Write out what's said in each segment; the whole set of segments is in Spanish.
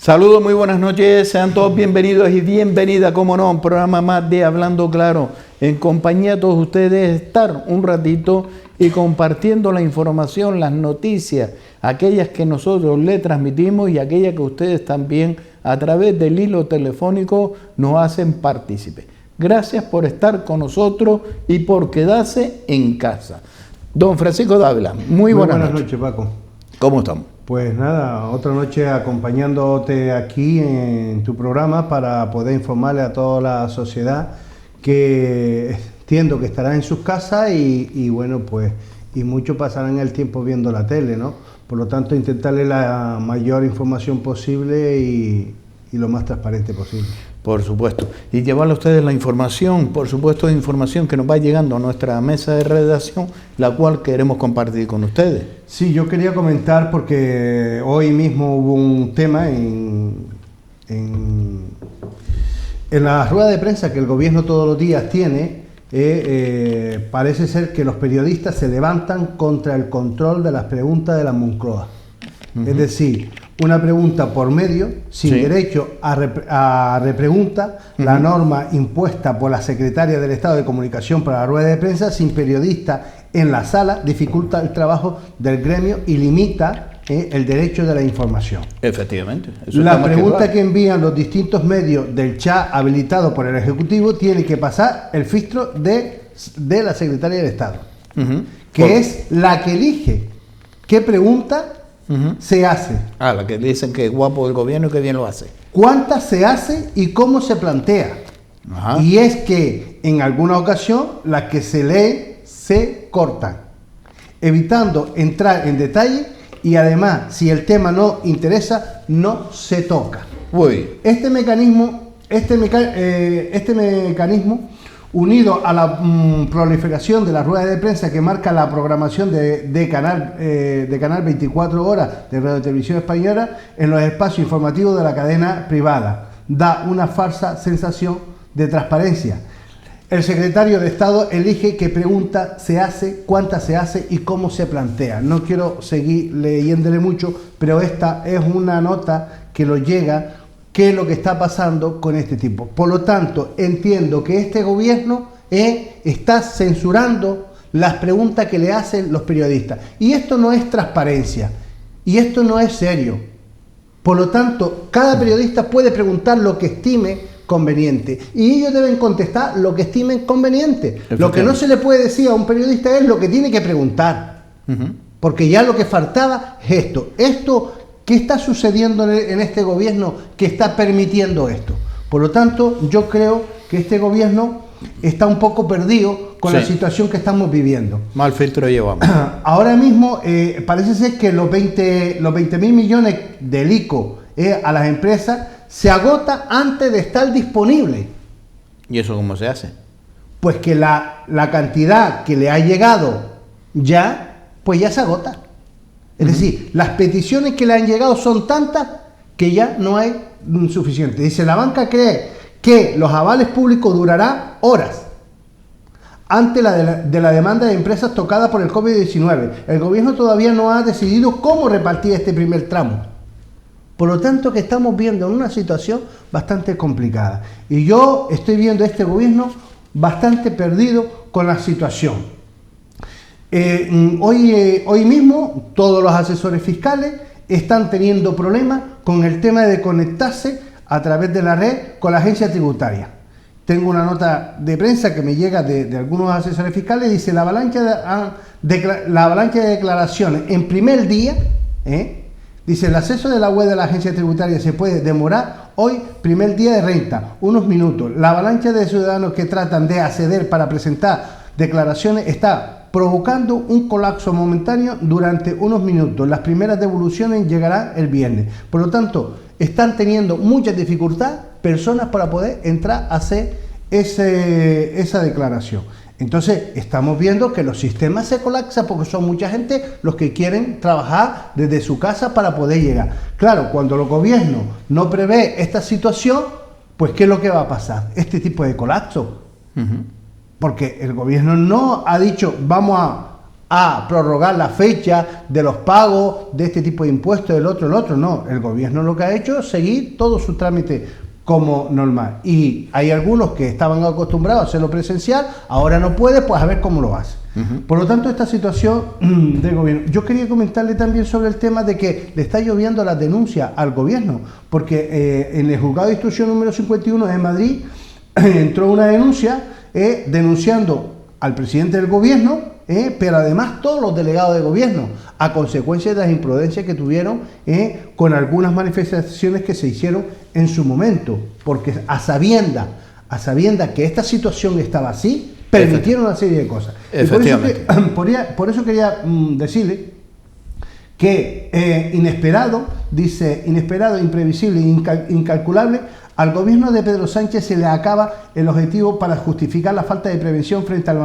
Saludos, muy buenas noches, sean todos bienvenidos y bienvenida, como no, a un programa más de Hablando Claro, en compañía de todos ustedes, estar un ratito y compartiendo la información, las noticias, aquellas que nosotros le transmitimos y aquellas que ustedes también a través del hilo telefónico nos hacen partícipes. Gracias por estar con nosotros y por quedarse en casa. Don Francisco Dávila, muy buenas noches, Paco. ¿Cómo estamos? Pues nada, otra noche acompañándote aquí en tu programa para poder informarle a toda la sociedad que entiendo que estará en sus casas y bueno, pues y muchos pasarán el tiempo viendo la tele, ¿no? Por lo tanto, intentarle la mayor información posible y lo más transparente posible. Por supuesto. Y llevarle a ustedes la información, por supuesto, información que nos va llegando a nuestra mesa de redacción, la cual queremos compartir con ustedes. Sí, yo quería comentar porque hoy mismo hubo un tema en la rueda de prensa que el gobierno todos los días tiene. Parece ser que los periodistas se levantan contra el control de las preguntas de la Moncloa. Es decir, una pregunta por medio, sin derecho a repregunta, la norma impuesta por la secretaria del Estado de Comunicación para la rueda de prensa, sin periodista en la sala, dificulta el trabajo del gremio y limita el derecho de la información. Efectivamente. La pregunta que envían los distintos medios del chat habilitado por el Ejecutivo tiene que pasar el filtro de la secretaria del Estado, que es la que elige qué pregunta se hace. La que dicen que es guapo el gobierno y que bien lo hace. ¿Cuántas se hace y cómo se plantea? Y es que en alguna ocasión las que se lee se cortan, evitando entrar en detalle y además si el tema no interesa no se toca. Este mecanismo unido a la proliferación de las ruedas de prensa que marca la programación de Canal 24 Horas de Radio Televisión Española en los espacios informativos de la cadena privada, da una falsa sensación de transparencia. El secretario de Estado elige qué pregunta se hace, cuántas se hace y cómo se plantea. No quiero seguir leyéndole mucho, pero esta es una nota que lo llega. ¿Qué es lo que está pasando con este tipo? Por lo tanto, entiendo que este gobierno está censurando las preguntas que le hacen los periodistas. Y esto no es transparencia. Y esto no es serio. Por lo tanto, cada periodista puede preguntar lo que estime conveniente. Y ellos deben contestar lo que estimen conveniente. Lo que no se le puede decir a un periodista es lo que tiene que preguntar. Porque ya lo que faltaba es esto. ¿Qué está sucediendo en este gobierno que está permitiendo esto? Por lo tanto, yo creo que este gobierno está un poco perdido con la situación que estamos viviendo. Mal filtro llevamos. Ahora mismo parece ser que los 20.000 millones del ICO a las empresas se agota antes de estar disponible. ¿Y eso cómo se hace? Pues que la cantidad que le ha llegado ya se agota. Es decir, las peticiones que le han llegado son tantas que ya no hay suficiente. Dice, la banca cree que los avales públicos durarán horas ante de la demanda de empresas tocadas por el COVID-19. El gobierno todavía no ha decidido cómo repartir este primer tramo. Por lo tanto, que estamos viendo en una situación bastante complicada. Y yo estoy viendo a este gobierno bastante perdido con la situación. Hoy mismo todos los asesores fiscales están teniendo problemas con el tema de conectarse a través de la red con la agencia tributaria. Tengo una nota de prensa que me llega de algunos asesores fiscales, dice la avalancha de declaraciones en primer día, dice el acceso de la web de la agencia tributaria se puede demorar hoy, primer día de renta, unos minutos. La avalancha de ciudadanos que tratan de acceder para presentar declaraciones está provocando un colapso momentáneo durante unos minutos. Las primeras devoluciones llegarán el viernes. Por lo tanto, están teniendo mucha dificultad personas para poder entrar a hacer esa declaración. Entonces, estamos viendo que los sistemas se colapsan porque son mucha gente los que quieren trabajar desde su casa para poder llegar. Claro, cuando el gobierno no prevé esta situación, pues ¿qué es lo que va a pasar? Este tipo de colapso. Porque el gobierno no ha dicho vamos a prorrogar la fecha de los pagos de este tipo de impuestos, el otro. No, el gobierno lo que ha hecho es seguir todo su trámite como normal. Y hay algunos que estaban acostumbrados a hacerlo presencial, ahora no puede, pues a ver cómo lo hace. Por lo tanto, esta situación del gobierno. Yo quería comentarle también sobre el tema de que le está lloviendo la denuncia al gobierno, porque en el juzgado de instrucción número 51 de Madrid entró una denuncia denunciando al presidente del gobierno, pero además todos los delegados de gobierno, a consecuencia de las imprudencias que tuvieron con algunas manifestaciones que se hicieron en su momento, porque a sabiendas que esta situación estaba así, permitieron una serie de cosas. Efectivamente. Por eso quería decirle que inesperado, imprevisible e incalculable, al gobierno de Pedro Sánchez se le acaba el objetivo para justificar la falta de prevención frente a la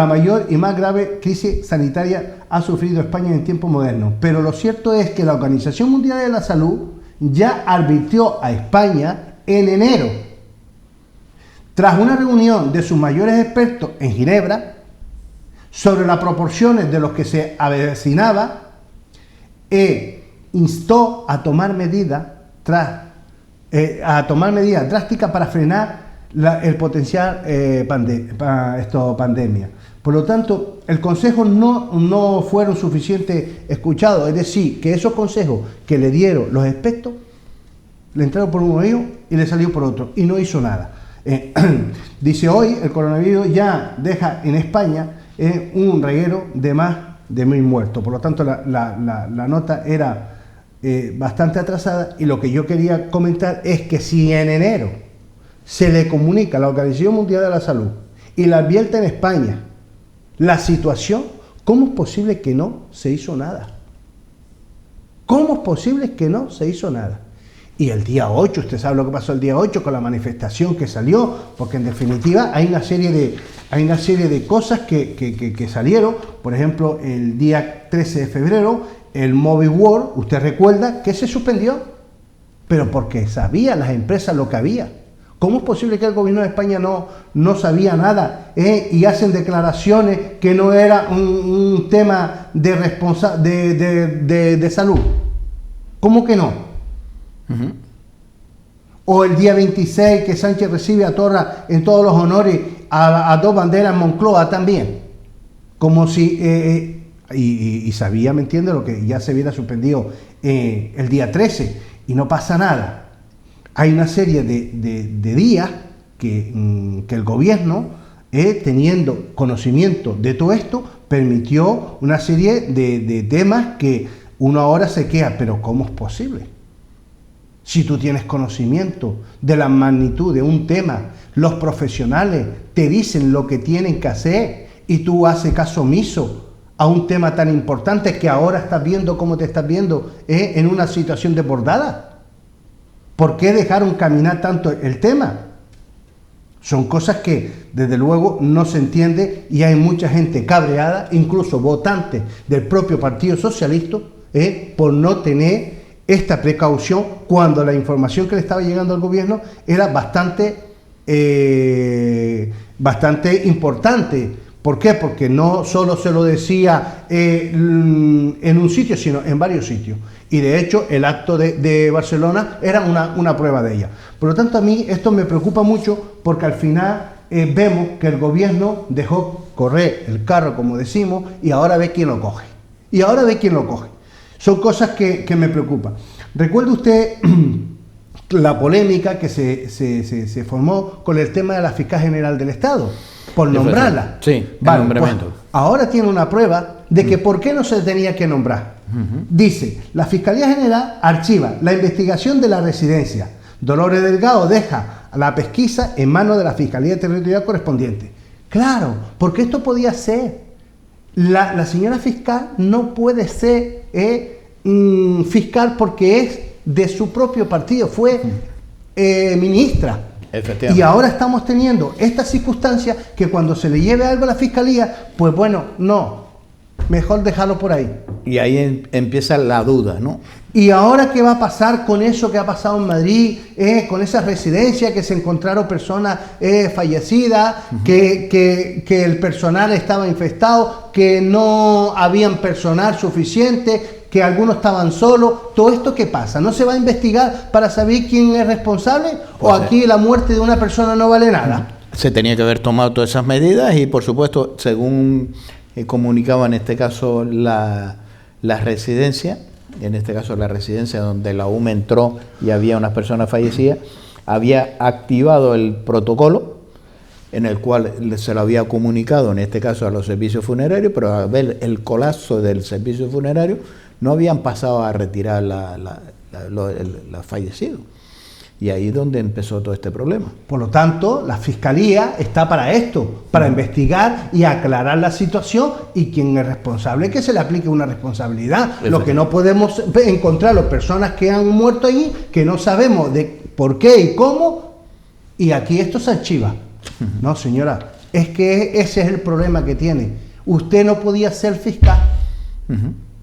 mayor y más grave crisis sanitaria ha sufrido España en tiempos modernos. Pero lo cierto es que la Organización Mundial de la Salud ya advirtió a España en enero, tras una reunión de sus mayores expertos en Ginebra, sobre las proporciones de los que se avecinaba, instó a tomar medidas drásticas para frenar el potencial pandemia. Por lo tanto, el consejo no fueron suficientemente escuchados, es decir, que esos consejos que le dieron los expertos, le entraron por un oído y le salió por otro, y no hizo nada. Dice hoy, el coronavirus ya deja en España un reguero de más de 1000 muertos, por lo tanto la nota era bastante atrasada, y lo que yo quería comentar es que si en enero se le comunica a la Organización Mundial de la Salud y la advierte en España la situación, ¿cómo es posible que no se hizo nada? ¿Cómo es posible que no se hizo nada? Y el día 8, usted sabe lo que pasó el día 8 con la manifestación que salió, porque en definitiva hay una serie de cosas que salieron. Por ejemplo, el día 13 de febrero, el Mobile World, usted recuerda que se suspendió, pero porque sabían las empresas lo que había. ¿Cómo es posible que el gobierno de España no sabía nada y hacen declaraciones que no era un tema de salud? ¿Cómo que no? O el día 26 que Sánchez recibe a Torra en todos los honores a dos banderas en Moncloa también, como si y sabía, ¿me entiende?, lo que ya se hubiera suspendido el día 13 y no pasa nada. Hay una serie de días que el gobierno, teniendo conocimiento de todo esto, permitió una serie de temas que uno ahora se queda, pero ¿cómo es posible? Si tú tienes conocimiento de la magnitud de un tema, los profesionales te dicen lo que tienen que hacer y tú haces caso omiso a un tema tan importante que ahora estás viendo cómo te estás viendo en una situación desbordada. ¿Por qué dejaron caminar tanto el tema? Son cosas que desde luego no se entiende, y hay mucha gente cabreada, incluso votantes del propio Partido Socialista, por no tener esta precaución cuando la información que le estaba llegando al gobierno era bastante importante. ¿Por qué? Porque no solo se lo decía en un sitio, sino en varios sitios. Y de hecho el acto de Barcelona era una prueba de ella. Por lo tanto, a mí esto me preocupa mucho, porque al final vemos que el gobierno dejó correr el carro, como decimos, y ahora ve quién lo coge. Son cosas que me preocupan. ¿Recuerda usted la polémica que se formó con el tema de la fiscal general del Estado? Por nombrarla. Sí, vale, nombramiento. Pues, ahora tiene una prueba de que por qué no se tenía que nombrar. Dice, la Fiscalía General archiva la investigación de la residencia. Dolores Delgado deja la pesquisa en manos de la Fiscalía Territorial correspondiente. Claro, porque esto podía ser. La señora fiscal no puede ser fiscal porque es de su propio partido, fue ministra. Y ahora estamos teniendo esta circunstancia que cuando se le lleve algo a la fiscalía, pues bueno, no. mejor dejarlo por ahí. Y ahí empieza la duda, ¿no? ¿Y ahora qué va a pasar con eso que ha pasado en Madrid, con esa residencia que se encontraron personas fallecidas, que el personal estaba infectado, que no habían personal suficiente, que algunos estaban solos? ¿Todo esto qué pasa? ¿No se va a investigar para saber quién es responsable? Pues ¿O aquí la muerte de una persona no vale nada? Se tenía que haber tomado todas esas medidas y, por supuesto, según comunicaba en este caso la residencia, en este caso la residencia donde la UME entró y había unas personas fallecidas, había activado el protocolo en el cual se lo había comunicado, en este caso a los servicios funerarios, pero al ver el colapso del servicio funerario no habían pasado a retirar los fallecidos. Y ahí es donde empezó todo este problema. Por lo tanto, la Fiscalía está para esto, para investigar y aclarar la situación, y quien es responsable, que se le aplique una responsabilidad. Lo que no podemos encontrar, las personas que han muerto allí, que no sabemos de por qué y cómo, y aquí esto se archiva. No, señora, es que ese es el problema que tiene. Usted no podía ser fiscal,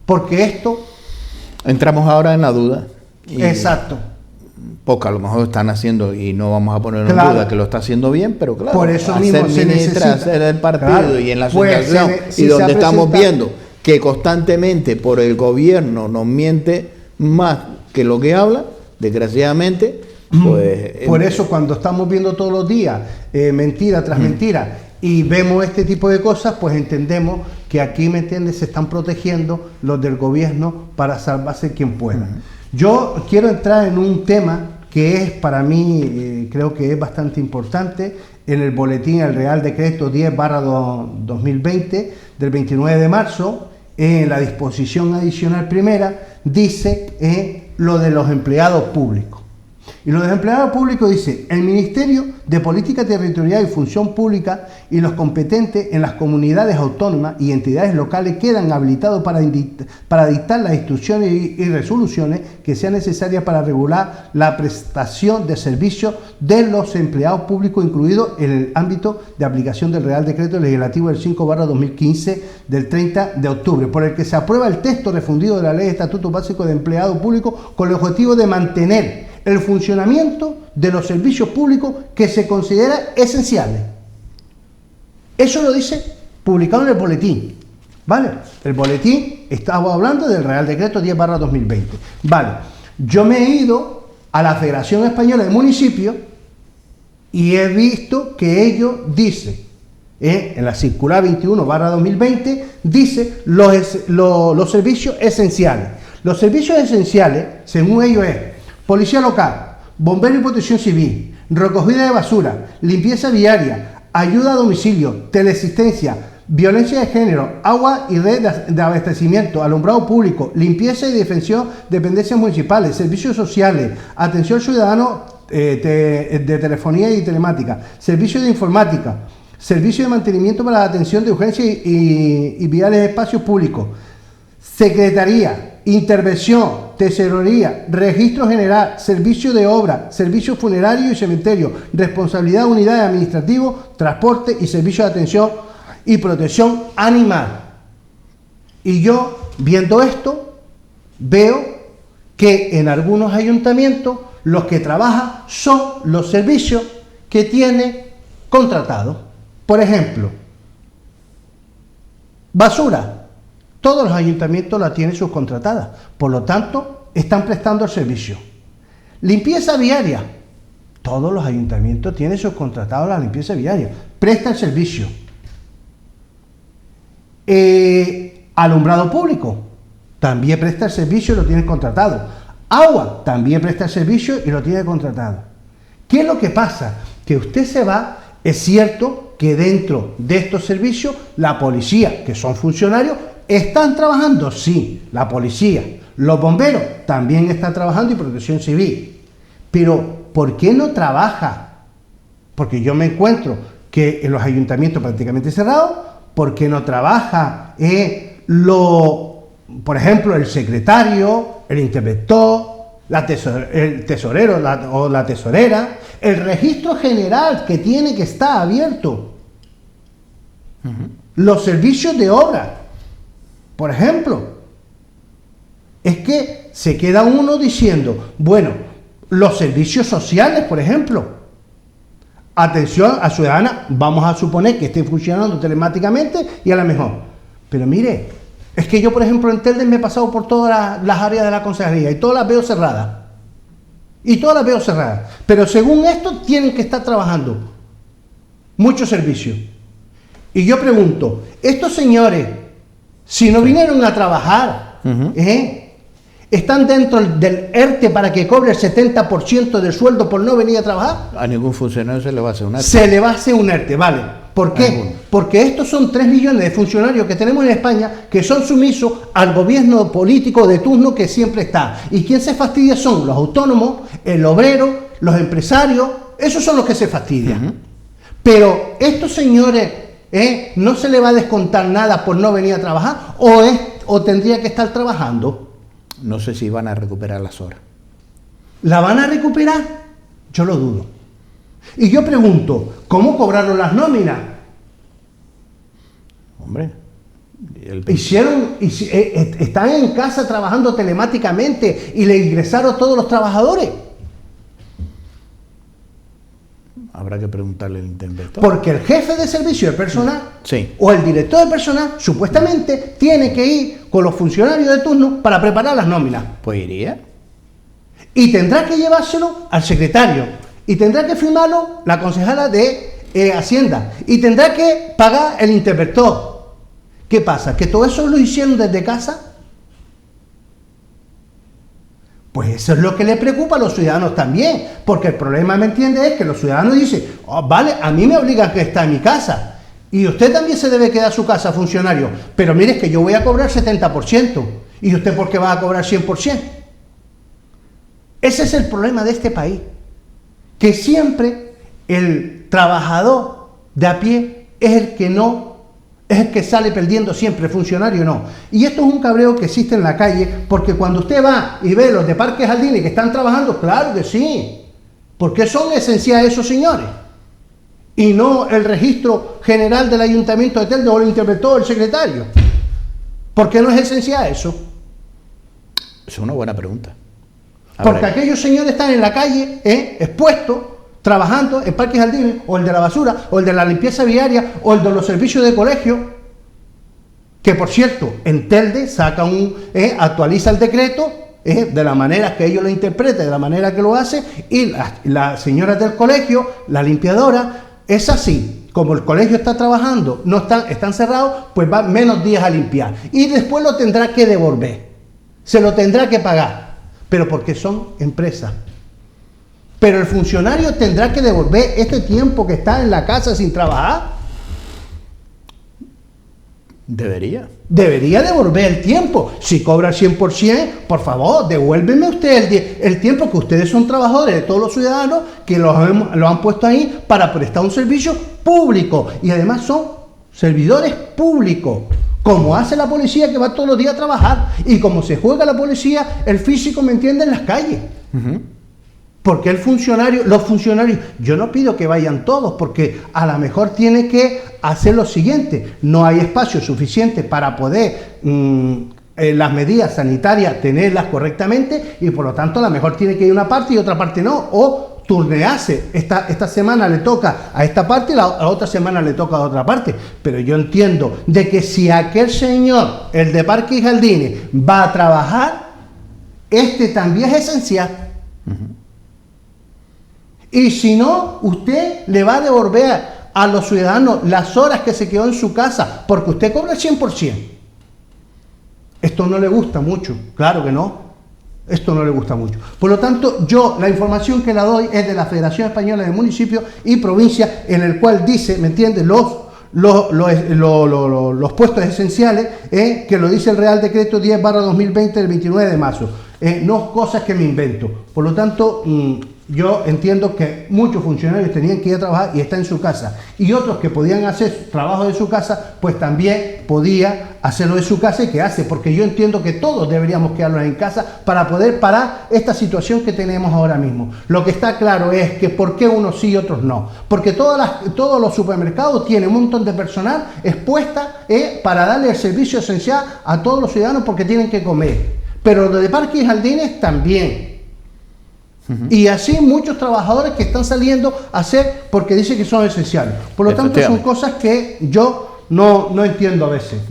porque esto... Entramos ahora en la duda. Exacto. Porque a lo mejor están haciendo, y no vamos a poner en duda que lo está haciendo bien, pero claro, por eso mismo se necesita hacer el partido, claro, y en la pues situación y donde estamos viendo que constantemente por el gobierno nos miente más que lo que habla, desgraciadamente, pues... Por eso cuando estamos viendo todos los días mentira tras mentira y vemos este tipo de cosas, pues entendemos que aquí, ¿me entiendes?, se están protegiendo los del gobierno para salvarse quien pueda. Yo quiero entrar en un tema que es para mí, creo que es bastante importante. En el boletín, el Real Decreto 10/2020 del 29 de marzo, en la disposición adicional primera, dice lo de los empleados públicos. Y lo de los empleados públicos dice: el Ministerio de Política Territorial y Función Pública y los competentes en las comunidades autónomas y entidades locales quedan habilitados para dictar las instrucciones y resoluciones que sean necesarias para regular la prestación de servicios de los empleados públicos, incluido en el ámbito de aplicación del Real Decreto Legislativo del 5/2015 del 30 de octubre, por el que se aprueba el texto refundido de la Ley de Estatuto Básico de Empleado Público con el objetivo de mantener el funcionamiento de los servicios públicos que se consideran esenciales. Eso lo dice publicado en el boletín, ¿vale? El boletín, estaba hablando del Real Decreto 10/2020, ¿vale? Yo me he ido a la Federación Española de Municipios y he visto que ellos dicen, en la circular 21/2020, dice los servicios esenciales. Los servicios esenciales, según ellos, es policía local, bomberos y protección civil, recogida de basura, limpieza viaria, ayuda a domicilio, teleasistencia, violencia de género, agua y red de abastecimiento, alumbrado público, limpieza y defensión, dependencias municipales, servicios sociales, atención ciudadano de telefonía y telemática, servicios de informática, servicio de mantenimiento para la atención de urgencia y viales de espacios públicos, secretaría, intervención, tesorería, registro general, servicio de obra, servicio funerario y cementerio, responsabilidad de unidades administrativas, transporte y servicio de atención y protección animal. Y yo, viendo esto, veo que en algunos ayuntamientos los que trabajan son los servicios que tiene contratados. Por ejemplo, basura. Todos los ayuntamientos la tienen subcontratada, por lo tanto, están prestando el servicio. Limpieza viaria. Todos los ayuntamientos tienen subcontratado la limpieza viaria, presta el servicio. Alumbrado público, también presta el servicio y lo tiene contratado. Agua, también presta el servicio y lo tiene contratado. ¿Qué es lo que pasa? Que usted se va, es cierto que dentro de estos servicios, la policía, que son funcionarios, ¿están trabajando? Sí, la policía. Los bomberos también están trabajando y protección civil. Pero, ¿por qué no trabaja? Porque yo me encuentro que en los ayuntamientos prácticamente cerrados, ¿por qué no trabaja por ejemplo, el secretario, el inspector, el tesorero o la tesorera, el registro general que tiene que estar abierto, los servicios de obra? Por ejemplo, es que se queda uno diciendo, bueno, los servicios sociales, por ejemplo, atención a ciudadana, vamos a suponer que estén funcionando telemáticamente y a lo mejor. Pero mire, es que yo, por ejemplo, en Telde me he pasado por todas las áreas de la consejería y todas las veo cerradas. Pero según esto, tienen que estar trabajando muchos servicios. Y yo pregunto, estos señores, si no vinieron a trabajar, ¿están dentro del ERTE para que cobre el 70% del sueldo por no venir a trabajar? A ningún funcionario se le va a hacer un ERTE. Se le va a hacer un ERTE, vale. ¿Por qué? Porque estos son 3 millones de funcionarios que tenemos en España que son sumisos al gobierno político de turno que siempre está. ¿Y quién se fastidia? Son los autónomos, el obrero, los empresarios, esos son los que se fastidian. Pero estos señores, no se le va a descontar nada por no venir a trabajar, o tendría que estar trabajando. No sé si van a recuperar las horas. ¿La van a recuperar? Yo lo dudo. Y yo pregunto, ¿cómo cobraron las nóminas? Hombre, están en casa trabajando telemáticamente y le ingresaron todos los trabajadores. Habrá que preguntarle al interventor. Porque el jefe de servicio de personal, sí, o el director de personal, supuestamente tiene que ir con los funcionarios de turno para preparar las nóminas. Pues iría. Y tendrá que llevárselo al secretario. Y tendrá que firmarlo la concejala de Hacienda. Y tendrá que pagar el interventor. ¿Qué pasa? ¿Que todo eso lo hicieron desde casa? Pues eso es lo que le preocupa a los ciudadanos también, porque el problema, ¿me entiende?, es que los ciudadanos dicen, vale, a mí me obligan que está en mi casa, y usted también se debe quedar a su casa, funcionario, pero mire, es que yo voy a cobrar 70%, y usted ¿por qué va a cobrar 100%? Ese es el problema de este país, que siempre el trabajador de a pie es el que sale perdiendo siempre, funcionario no. Y esto es un cabreo que existe en la calle, porque cuando usted va y ve los de Parques Jardines que están trabajando, claro que sí, porque son esenciales esos señores, y no el registro general del Ayuntamiento de Telde o el interventor o el secretario. ¿Por qué no es esencial eso? Es una buena pregunta. Porque aquellos señores están en la calle, expuestos, trabajando en Parques Jardines, o el de la basura, o el de la limpieza viaria, o el de los servicios de colegio, que por cierto, en Telde actualiza el decreto, de la manera que ellos lo interpreten, de la manera que lo hace, y las señoras del colegio, la limpiadora, es así, como el colegio está trabajando, están cerrados, pues va menos días a limpiar, y después lo tendrá que devolver, se lo tendrá que pagar, pero porque son empresas. Pero el funcionario tendrá que devolver este tiempo que está en la casa sin trabajar. Debería. Debería devolver el tiempo. Si cobra el 100%, por favor, devuélveme usted el tiempo, que ustedes son trabajadores de todos los ciudadanos que lo han puesto ahí para prestar un servicio público. Y además son servidores públicos, como hace la policía, que va todos los días a trabajar, y como se juega la policía, el físico, ¿me entiende?, en las calles. Porque los funcionarios, yo no pido que vayan todos, porque a lo mejor tiene que hacer lo siguiente: no hay espacio suficiente para poder las medidas sanitarias tenerlas correctamente, y por lo tanto a lo mejor tiene que ir una parte y otra parte no, o turnearse, esta semana le toca a esta parte y la otra semana le toca a otra parte. Pero yo entiendo de que si aquel señor, el de Parques y Jardines, va a trabajar, este también es esencial. Y si no, usted le va a devolver a los ciudadanos las horas que se quedó en su casa, porque usted cobra el 100%. Esto no le gusta mucho, claro que no. Esto no le gusta mucho. Por lo tanto, yo la información que la doy es de la Federación Española de Municipios y Provincias, en el cual dice, ¿me entiende?, los puestos esenciales, que lo dice el Real Decreto 10/2020 del 29 de marzo. No cosas que me invento. Por lo tanto, yo entiendo que muchos funcionarios tenían que ir a trabajar y está en su casa. Y otros que podían hacer trabajo de su casa, pues también podía hacerlo de su casa y que hace. Porque yo entiendo que todos deberíamos quedarnos en casa para poder parar esta situación que tenemos ahora mismo. Lo que está claro es que ¿por qué unos sí y otros no? Porque todos los supermercados tienen un montón de personal expuesta para darle el servicio esencial a todos los ciudadanos porque tienen que comer. Pero lo de parques y jardines también. Y así muchos trabajadores que están saliendo a hacer porque dicen que son esenciales. Por lo tanto, son cosas que yo no entiendo a veces.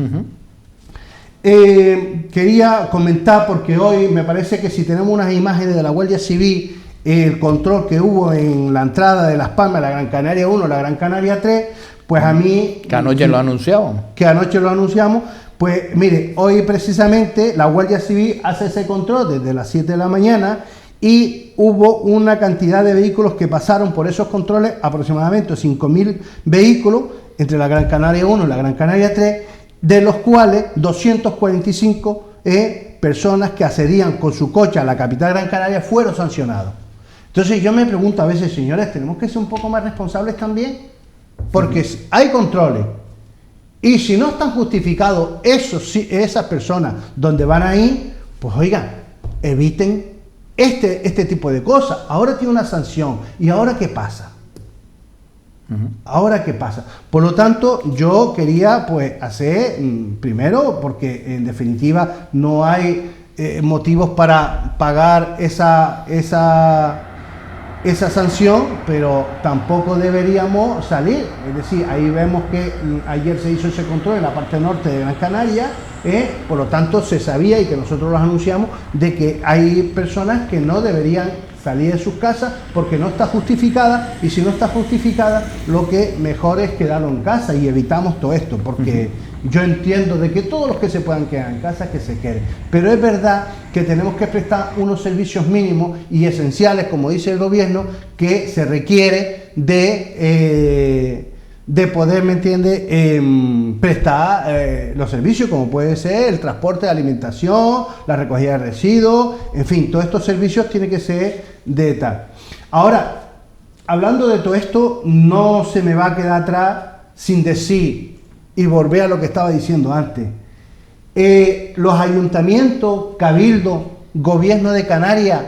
Quería comentar, porque hoy me parece que si tenemos unas imágenes de la Guardia Civil, el control que hubo en la entrada de Las Palmas, la Gran Canaria 1, la Gran Canaria 3, pues a mí... Que anoche lo anunciamos. Que anoche lo anunciamos. Pues mire, hoy precisamente la Guardia Civil hace ese control desde las 7 de la mañana y hubo una cantidad de vehículos que pasaron por esos controles, aproximadamente 5.000 vehículos entre la Gran Canaria 1 y la Gran Canaria 3, de los cuales 245 personas que accedían con su coche a la capital Gran Canaria fueron sancionados. Entonces yo me pregunto a veces, señores, ¿tenemos que ser un poco más responsables también? Porque hay controles. Y si no están justificados esas personas donde van a ir, pues oigan, eviten este tipo de cosas. Ahora tiene una sanción. ¿Y ahora qué pasa? ¿Ahora qué pasa? Por lo tanto, yo quería pues hacer, primero, porque en definitiva no hay motivos para pagar esa sanción, pero tampoco deberíamos salir. Es decir, ahí vemos que ayer se hizo ese control en la parte norte de Gran Canaria, por lo tanto se sabía, y que nosotros los anunciamos, de que hay personas que no deberían salir de sus casas porque no está justificada, y si no está justificada, lo que mejor es quedarlo en casa y evitamos todo esto, porque yo entiendo de que todos los que se puedan quedar en casa, que se queden. Pero es verdad que tenemos que prestar unos servicios mínimos y esenciales, como dice el gobierno, que se requiere de poder, ¿me entiende?, prestar los servicios, como puede ser el transporte de alimentación, la recogida de residuos, en fin, todos estos servicios tienen que ser de tal. Ahora, hablando de todo esto, no se me va a quedar atrás sin decir, y volver a lo que estaba diciendo antes, los ayuntamientos, cabildos, gobierno de Canarias,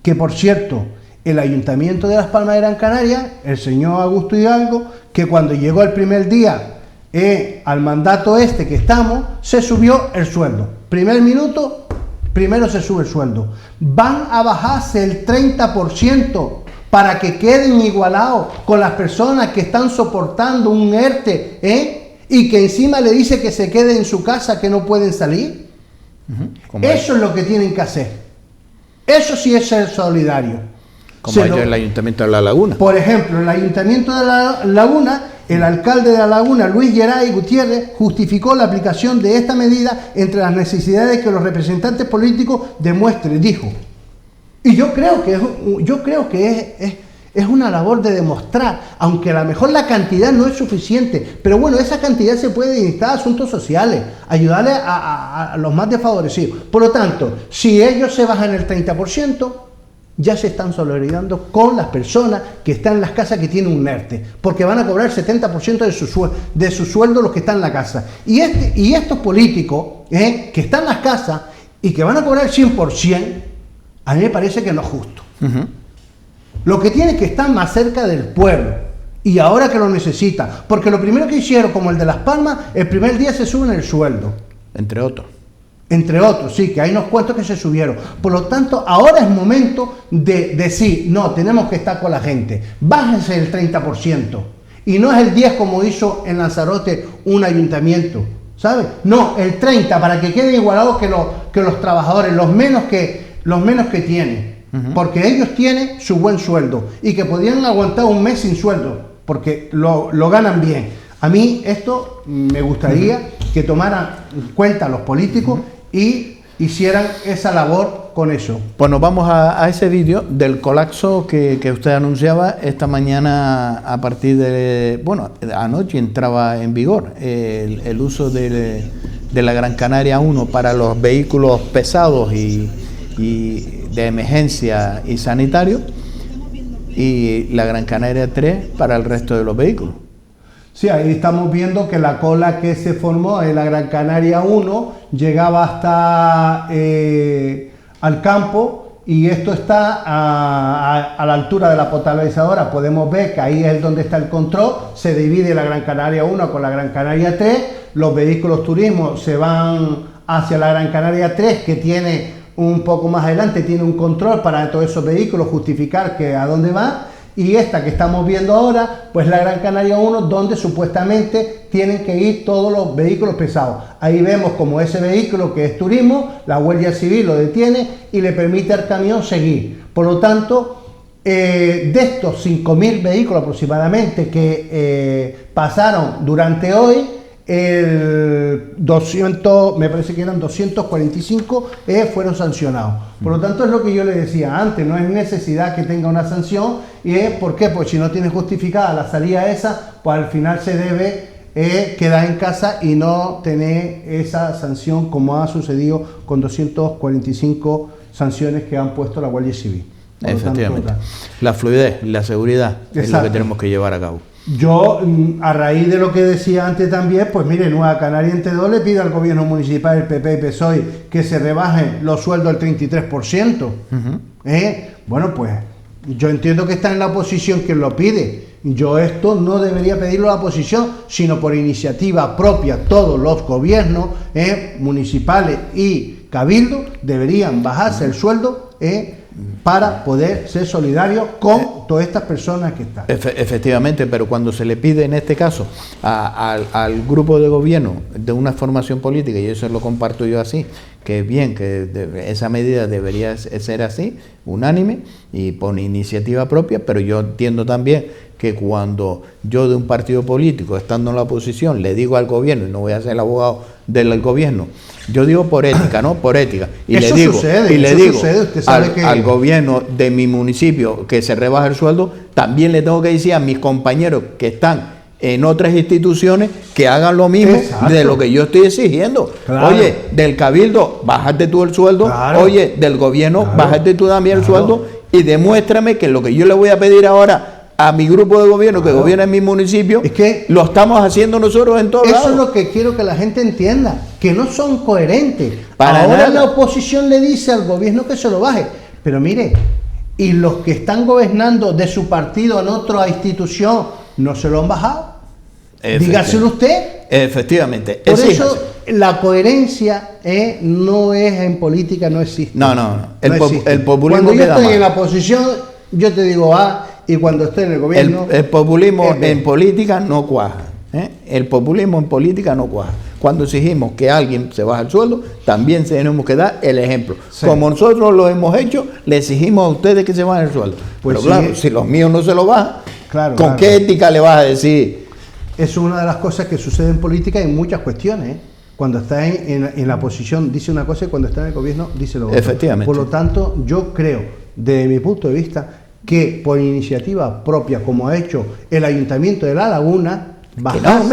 que por cierto, el ayuntamiento de Las Palmas de Gran Canaria, el señor Augusto Hidalgo, que cuando llegó el primer día al mandato que estamos, se subió el sueldo. Primer minuto, primero se sube el sueldo. Van a bajarse el 30% para que queden igualados con las personas que están soportando un ERTE, y que encima le dice que se quede en su casa, que no pueden salir. Eso es lo que tienen que hacer. Eso sí es ser solidario. Como ellos el Ayuntamiento de La Laguna. Por ejemplo, el Ayuntamiento de La Laguna, el alcalde de La Laguna, Luis Geray Gutiérrez, justificó la aplicación de esta medida entre las necesidades que los representantes políticos demuestren, dijo. Y yo creo que es una labor de demostrar, aunque a lo mejor la cantidad no es suficiente, pero bueno, esa cantidad se puede dedicar a asuntos sociales, ayudarle a los más desfavorecidos. Por lo tanto, si ellos se bajan el 30%, ya se están solidarizando con las personas que están en las casas que tienen un ERTE, porque van a cobrar el 70% de su sueldo los que están en la casa. Y estos políticos que están en las casas y que van a cobrar el 100%, a mí me parece que no es justo. Lo que tiene es que estar más cerca del pueblo, y ahora que lo necesita, porque lo primero que hicieron, como el de Las Palmas, el primer día se suben el sueldo. Entre otros, sí, que hay unos cuantos que se subieron. Por lo tanto, ahora es momento de decir, no, tenemos que estar con la gente. Bájense el 30%. Y no es el 10% como hizo en Lanzarote un ayuntamiento, ¿sabes? No, el 30%, para que queden igualados que los trabajadores, los menos que tienen. Porque ellos tienen su buen sueldo y que podrían aguantar un mes sin sueldo, porque lo ganan bien. A mí esto me gustaría que tomaran en cuenta los políticos y hicieran esa labor con eso. Pues nos vamos a ese vídeo del colapso que usted anunciaba esta mañana a partir de... Bueno, anoche entraba en vigor el uso de la Gran Canaria 1 para los vehículos pesados y de emergencia y sanitario, y la Gran Canaria 3 para el resto de los vehículos. Sí, ahí estamos viendo que la cola que se formó en la Gran Canaria 1 llegaba hasta al campo, y esto está a la altura de la potabilizadora. Podemos ver que ahí es donde está el control, se divide la Gran Canaria 1 con la Gran Canaria 3, los vehículos turismo se van hacia la Gran Canaria 3, que tiene un poco más adelante, tiene un control para todos esos vehículos, justificar que a dónde va. Y esta que estamos viendo ahora, pues la Gran Canaria 1, donde supuestamente tienen que ir todos los vehículos pesados. Ahí vemos como ese vehículo que es turismo, la Guardia Civil lo detiene y le permite al camión seguir. Por lo tanto, de estos 5.000 vehículos aproximadamente que pasaron durante hoy, el 200, me parece que eran 245 fueron sancionados. Por lo tanto, es lo que yo le decía antes, no es necesidad que tenga una sanción. ¿Y es por qué? Pues si no tiene justificada la salida esa, pues al final se debe quedar en casa y no tener esa sanción, como ha sucedido con 245 sanciones que han puesto la Guardia Civil. Efectivamente. La fluidez, la seguridad es lo que tenemos que llevar a cabo. Yo, a raíz de lo que decía antes también, pues mire, Nueva Canaria entre dos le pide al gobierno municipal, el PP y PSOE, que se rebajen los sueldos al 33%. Bueno, pues yo entiendo que está en la oposición quien lo pide. Yo esto no debería pedirlo a la oposición, sino por iniciativa propia. Todos los gobiernos municipales y cabildo deberían bajarse el sueldo para poder ser solidarios con todas estas personas que están. Efectivamente, pero cuando se le pide en este caso al grupo de gobierno de una formación política, y eso lo comparto yo así, que es bien, que esa medida debería ser así, unánime y por iniciativa propia, pero yo entiendo también que cuando yo de un partido político, estando en la oposición, le digo al gobierno, y no voy a ser el abogado del gobierno, yo digo por ética, ¿no? Por ética. Y eso le digo usted sabe al gobierno de mi municipio que se rebaje el sueldo, también le tengo que decir a mis compañeros que están en otras instituciones que hagan lo mismo. Exacto. De lo que yo estoy exigiendo. Claro. Oye, del cabildo, bájate tú el sueldo. Claro. Oye, del gobierno, claro, bájate tú también el sueldo y demuéstrame que lo que yo le voy a pedir ahora a mi grupo de gobierno que gobierna en mi municipio, es que lo estamos haciendo nosotros en todos lados. Eso es lo que quiero que la gente entienda, que no son coherentes. Ahora la oposición le dice al gobierno que se lo baje, pero mire, y los que están gobernando de su partido en otra institución no se lo han bajado. Dígaselo usted. Efectivamente. Por eso la coherencia no es en política, no existe. No. El populismo. Cuando yo estoy en la oposición, yo te digo y cuando esté en el gobierno... El populismo en política no cuaja. El populismo en política no cuaja. Cuando exigimos que alguien se baje el sueldo, también tenemos que dar el ejemplo. Sí. Como nosotros lo hemos hecho, le exigimos a ustedes que se bajen el sueldo. Pues pero claro, si los míos no se lo bajan, ¿con qué ética le vas a decir? Es una de las cosas que sucede en política en muchas cuestiones. Cuando está en la oposición dice una cosa y cuando está en el gobierno dice lo otro. Efectivamente. Por lo tanto, yo creo, desde mi punto de vista, que por iniciativa propia, como ha hecho el Ayuntamiento de La Laguna,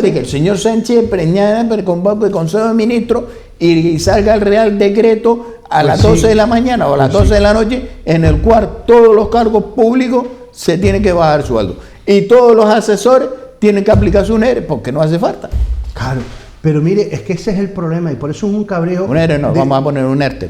que el señor Sánchez preñada convoque el Consejo de Ministros y salga el Real Decreto a las 12 de la mañana o a las 12 de la noche, en el cual todos los cargos públicos se tienen que bajar sueldo y todos los asesores tienen que aplicar su NERE porque no hace falta. Claro. Pero mire, es que ese es el problema y por eso es un cabreo. Un ERE no, vamos a poner un ERTE.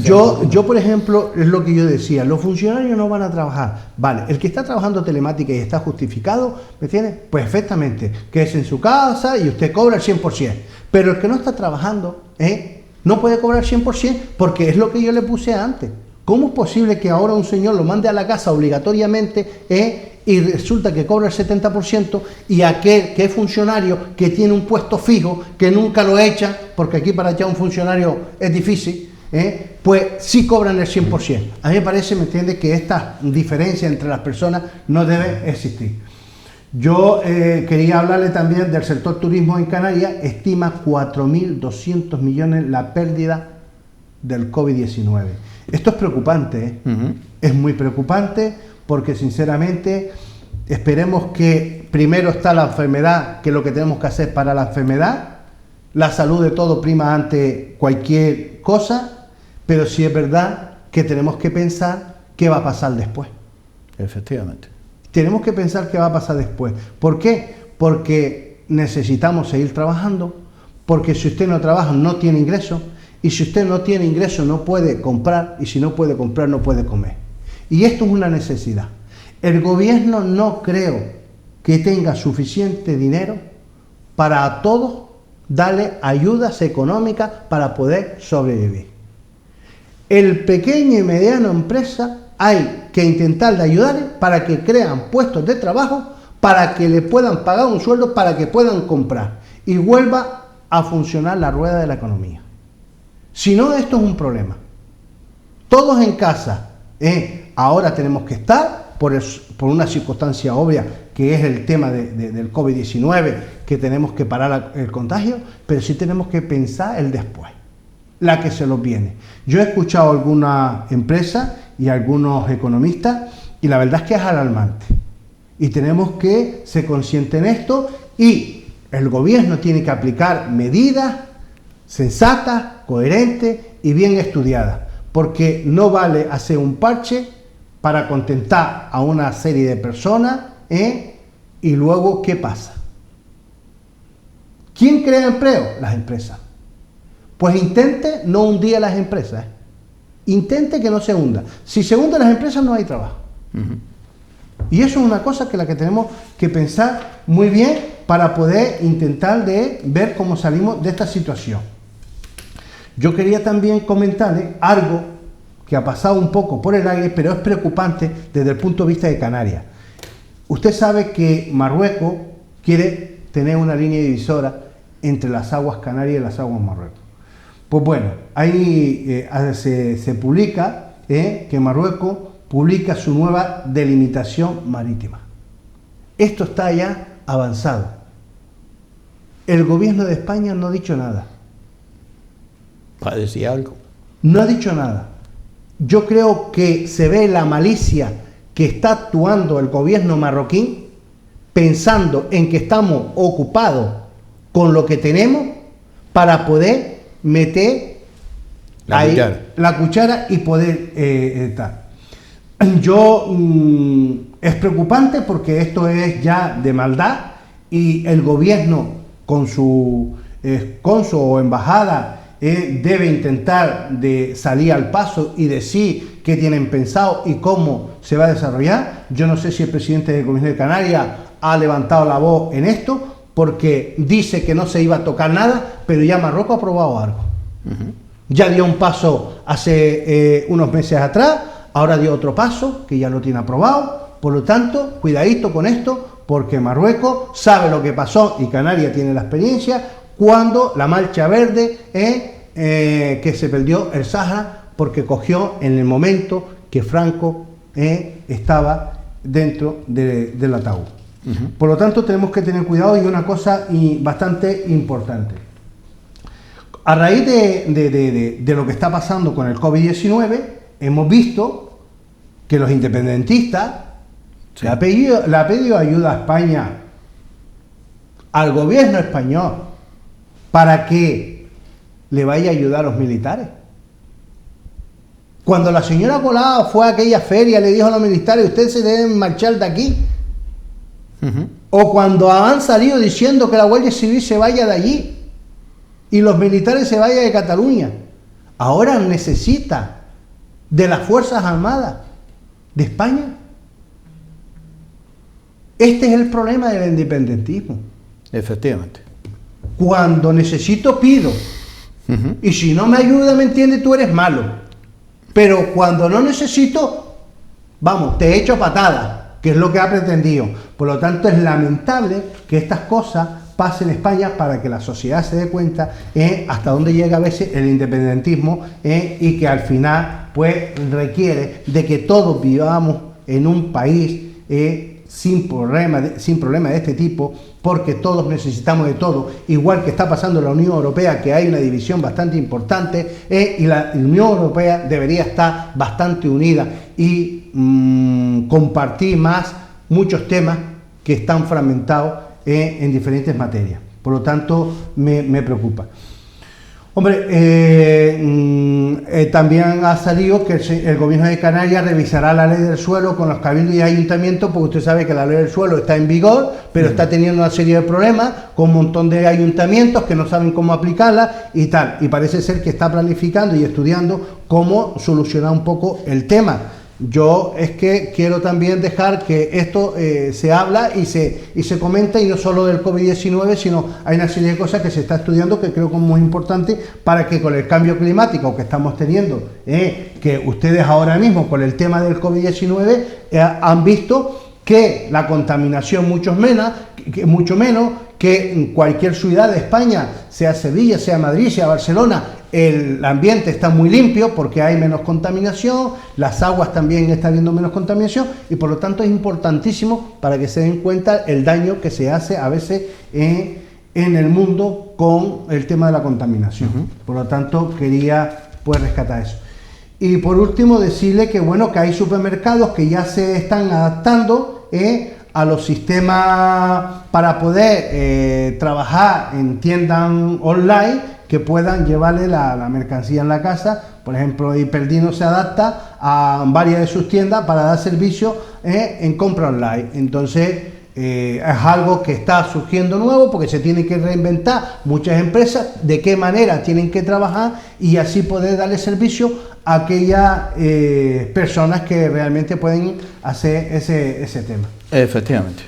Yo, por ejemplo, es lo que yo decía, los funcionarios no van a trabajar. Vale, el que está trabajando telemática y está justificado, ¿me entiende? Perfectamente, que es en su casa y usted cobra el 100%. Pero el que no está trabajando, no puede cobrar el 100% porque es lo que yo le puse antes. ¿Cómo es posible que ahora un señor lo mande a la casa obligatoriamente, y resulta que cobra el 70% y aquel que es funcionario, que tiene un puesto fijo, que nunca lo echa, porque aquí para echar un funcionario es difícil, pues sí cobran el 100%. A mí me parece, ¿me entiende?, que esta diferencia entre las personas no debe existir. Yo quería hablarle también del sector turismo en Canarias. Estima 4.200 millones la pérdida del COVID-19. Esto es preocupante, es muy preocupante, porque sinceramente esperemos que primero está la enfermedad, que es lo que tenemos que hacer para la enfermedad, la salud de todo prima ante cualquier cosa, pero sí es verdad que tenemos que pensar qué va a pasar después. Efectivamente. Tenemos que pensar qué va a pasar después. ¿Por qué? Porque necesitamos seguir trabajando, porque si usted no trabaja no tiene ingresos, y si usted no tiene ingresos no puede comprar, y si no puede comprar no puede comer. Y esto es una necesidad. El gobierno no creo que tenga suficiente dinero para a todos darle ayudas económicas para poder sobrevivir. El pequeño y mediano empresa hay que intentar de ayudarles para que crean puestos de trabajo, para que le puedan pagar un sueldo, para que puedan comprar y vuelva a funcionar la rueda de la economía. Si no, esto es un problema. Todos en casa, ahora tenemos que estar por una circunstancia obvia, que es el tema del COVID-19, que tenemos que parar el contagio, pero sí tenemos que pensar el después, la que se nos viene. Yo he escuchado algunas empresas y algunos economistas, y la verdad es que es alarmante. Y tenemos que ser conscientes en esto, y el gobierno tiene que aplicar medidas sensatas, coherentes y bien estudiadas, porque no vale hacer un parche para contentar a una serie de personas, y luego, ¿qué pasa? ¿Quién crea empleo? Las empresas. Pues intente no hundir a las empresas. Intente que no se hunda. Si se hunden las empresas no hay trabajo. Y eso es una cosa que la que tenemos que pensar muy bien para poder intentar de ver cómo salimos de esta situación. Yo quería también comentarles algo que ha pasado un poco por el aire, pero es preocupante desde el punto de vista de Canarias. Usted sabe que Marruecos quiere tener una línea divisora entre las aguas Canarias y las aguas Marruecos. Pues bueno, ahí se publica que Marruecos publica su nueva delimitación marítima. Esto está ya avanzado. El gobierno de España no ha dicho nada. ¿Va a decir algo? No ha dicho nada. Yo creo que se ve la malicia que está actuando el gobierno marroquí, pensando en que estamos ocupados con lo que tenemos para poder meter la cuchara y poder estar. Es preocupante porque esto es ya de maldad, y el gobierno con su cónsul o embajada debe intentar de salir al paso y decir qué tienen pensado y cómo se va a desarrollar. Yo no sé si el presidente del gobierno de Canarias ha levantado la voz en esto, porque dice que no se iba a tocar nada, pero ya Marruecos ha aprobado algo. Ya dio un paso hace unos meses atrás, ahora dio otro paso que ya lo tiene aprobado. Por lo tanto, cuidadito con esto, porque Marruecos sabe lo que pasó y Canarias tiene la experiencia cuando la Marcha Verde, que se perdió el Sáhara porque cogió en el momento que Franco estaba dentro del ataúd. Por lo tanto, tenemos que tener cuidado, y una cosa bastante importante. A raíz de lo que está pasando con el COVID-19, hemos visto que los independentistas le ha pedido ayuda a España, al gobierno español, para que le vaya a ayudar a los militares. Cuando la señora Colau fue a aquella feria, le dijo a los militares: ustedes se deben marchar de aquí. O cuando han salido diciendo que la Guardia Civil se vaya de allí y los militares se vayan de Cataluña. Ahora necesita de las Fuerzas Armadas de España. Este es el problema del independentismo. Efectivamente. Cuando necesito, pido. Y si no me ayuda, ¿me entiendes? Tú eres malo. Pero cuando no necesito, vamos, te echo patada, que es lo que ha pretendido. Por lo tanto, es lamentable que estas cosas pasen en España, para que la sociedad se dé cuenta hasta dónde llega a veces el independentismo, y que al final pues requiere de que todos vivamos en un país sin problema de este tipo, porque todos necesitamos de todo, igual que está pasando en la Unión Europea, que hay una división bastante importante, y la Unión Europea debería estar bastante unida y compartir más muchos temas que están fragmentados en diferentes materias. Por lo tanto, me preocupa. Hombre, también ha salido que el gobierno de Canarias revisará la ley del suelo con los cabildos y ayuntamientos, porque usted sabe que la ley del suelo está en vigor, pero está teniendo una serie de problemas con un montón de ayuntamientos que no saben cómo aplicarla y tal. Y parece ser que está planificando y estudiando cómo solucionar un poco el tema. Yo es que quiero también dejar que esto se habla y se comenta, y no solo del COVID-19, sino hay una serie de cosas que se está estudiando que creo que es muy importante para que con el cambio climático que estamos teniendo, que ustedes ahora mismo con el tema del COVID-19 han visto que la contaminación mucho menos que en cualquier ciudad de España, sea Sevilla, sea Madrid, sea Barcelona, el ambiente está muy limpio porque hay menos contaminación, las aguas también está habiendo menos contaminación, y por lo tanto es importantísimo para que se den cuenta el daño que se hace a veces en el mundo con el tema de la contaminación. Por lo tanto quería pues rescatar eso. Y por último decirle que bueno, que hay supermercados que ya se están adaptando a los sistemas para poder trabajar en tiendas online, que puedan llevarle la mercancía en la casa. Por ejemplo, Hiperdino se adapta a varias de sus tiendas para dar servicio en compra online. Entonces es algo que está surgiendo nuevo, porque se tiene que reinventar muchas empresas de qué manera tienen que trabajar y así poder darle servicio a aquellas personas que realmente pueden hacer ese tema. Efectivamente.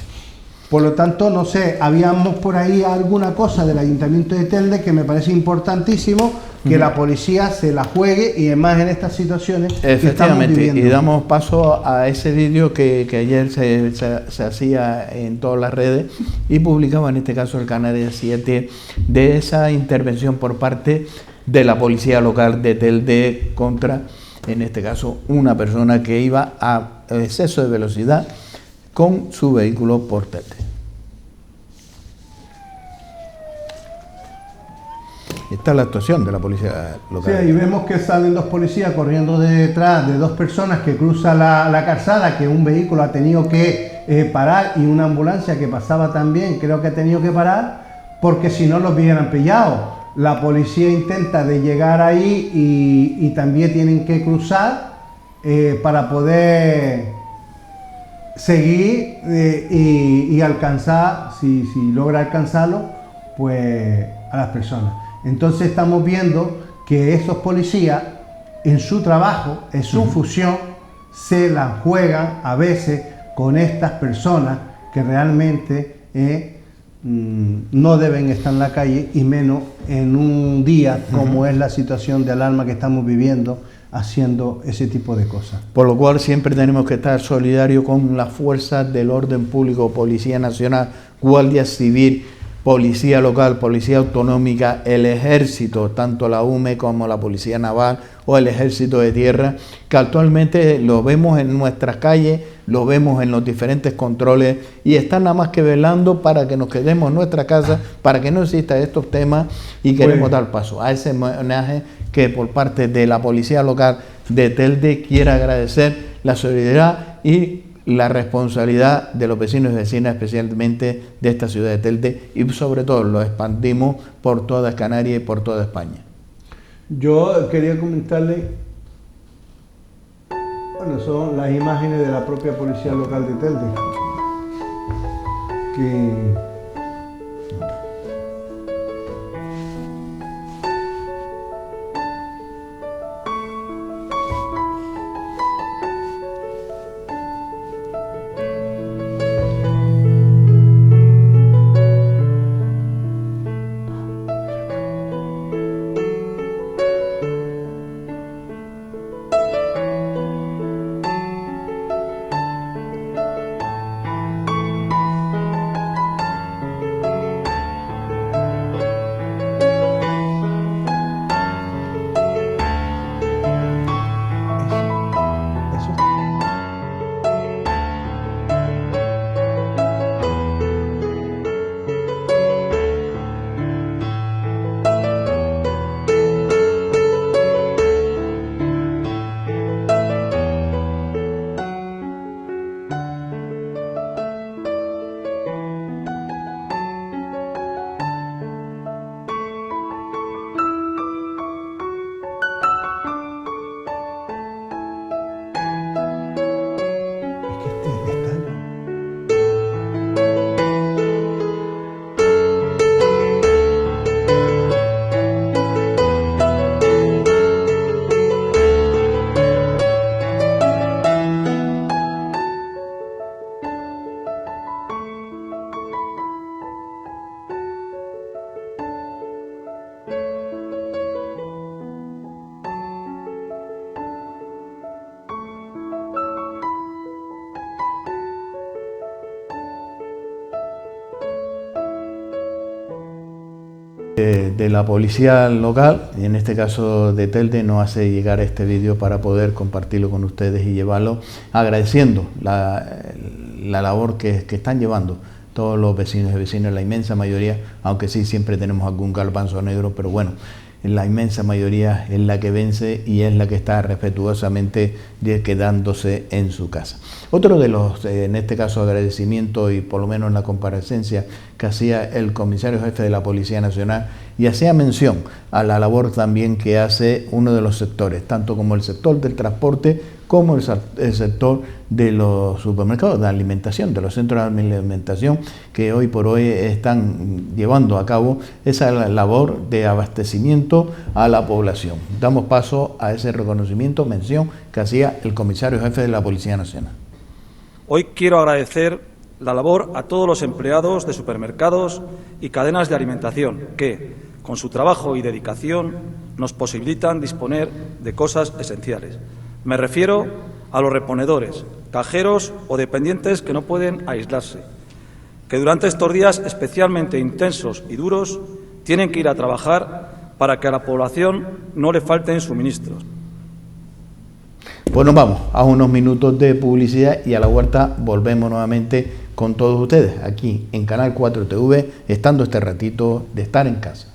Por lo tanto, no sé, habíamos por ahí alguna cosa del Ayuntamiento de Telde que me parece importantísimo que la policía se la juegue, y más en estas situaciones que estamos viviendo. Y damos paso a ese vídeo que ayer se hacía en todas las redes y publicaba en este caso el Canarias 7, de esa intervención por parte de la policía local de Telde contra, en este caso, una persona que iba a exceso de velocidad con su vehículo por Telde. Esta es la actuación de la policía local. Sí, ahí vemos que salen dos policías corriendo detrás de dos personas que cruzan la calzada, que un vehículo ha tenido que parar, y una ambulancia que pasaba también creo que ha tenido que parar, porque si no los hubieran pillado. La policía intenta de llegar ahí y también tienen que cruzar para poder seguir y alcanzar, si logra alcanzarlo, pues a las personas. Entonces estamos viendo que esos policías en su trabajo, en su función, se la juegan a veces con estas personas que realmente no deben estar en la calle, y menos en un día como es la situación de alarma que estamos viviendo, haciendo ese tipo de cosas. Por lo cual siempre tenemos que estar solidarios con las fuerzas del orden público, Policía Nacional, Guardia Civil, Policía Local, Policía Autonómica, el Ejército, tanto la UME como la Policía Naval o el Ejército de Tierra, que actualmente lo vemos en nuestras calles, lo vemos en los diferentes controles, y están nada más que velando para que nos quedemos en nuestra casa, para que no existan estos temas, y queremos dar paso a ese homenaje que por parte de la Policía Local de Telde quiere agradecer la solidaridad y la responsabilidad de los vecinos y vecinas, especialmente de esta ciudad de Telde, y sobre todo lo expandimos por toda Canarias y por toda España. Yo quería comentarle, bueno, son las imágenes de la propia policía local de Telde, que de la policía local, y en este caso de Telde, nos hace llegar este vídeo para poder compartirlo con ustedes y llevarlo, agradeciendo la labor que están llevando todos los vecinos y vecinas, la inmensa mayoría, aunque sí siempre tenemos algún garbanzo negro, pero bueno, la inmensa mayoría es la que vence y es la que está respetuosamente quedándose en su casa. Otro de los, en este caso, agradecimientos, y por lo menos en la comparecencia que hacía el comisario jefe de la Policía Nacional, y hacía mención a la labor también que hace uno de los sectores, tanto como el sector del transporte como el sector de los supermercados, de alimentación, de los centros de alimentación, que hoy por hoy están llevando a cabo esa labor de abastecimiento a la población. Damos paso a ese reconocimiento, mención que hacía el comisario jefe de la Policía Nacional. Hoy quiero agradecer la labor a todos los empleados de supermercados y cadenas de alimentación que, con su trabajo y dedicación, nos posibilitan disponer de cosas esenciales. Me refiero a los reponedores, cajeros o dependientes que no pueden aislarse, que durante estos días especialmente intensos y duros tienen que ir a trabajar para que a la población no le falten suministros. Pues nos vamos a unos minutos de publicidad y a la vuelta volvemos nuevamente con todos ustedes aquí en Canal 4 TV, estando este ratito de estar en casa.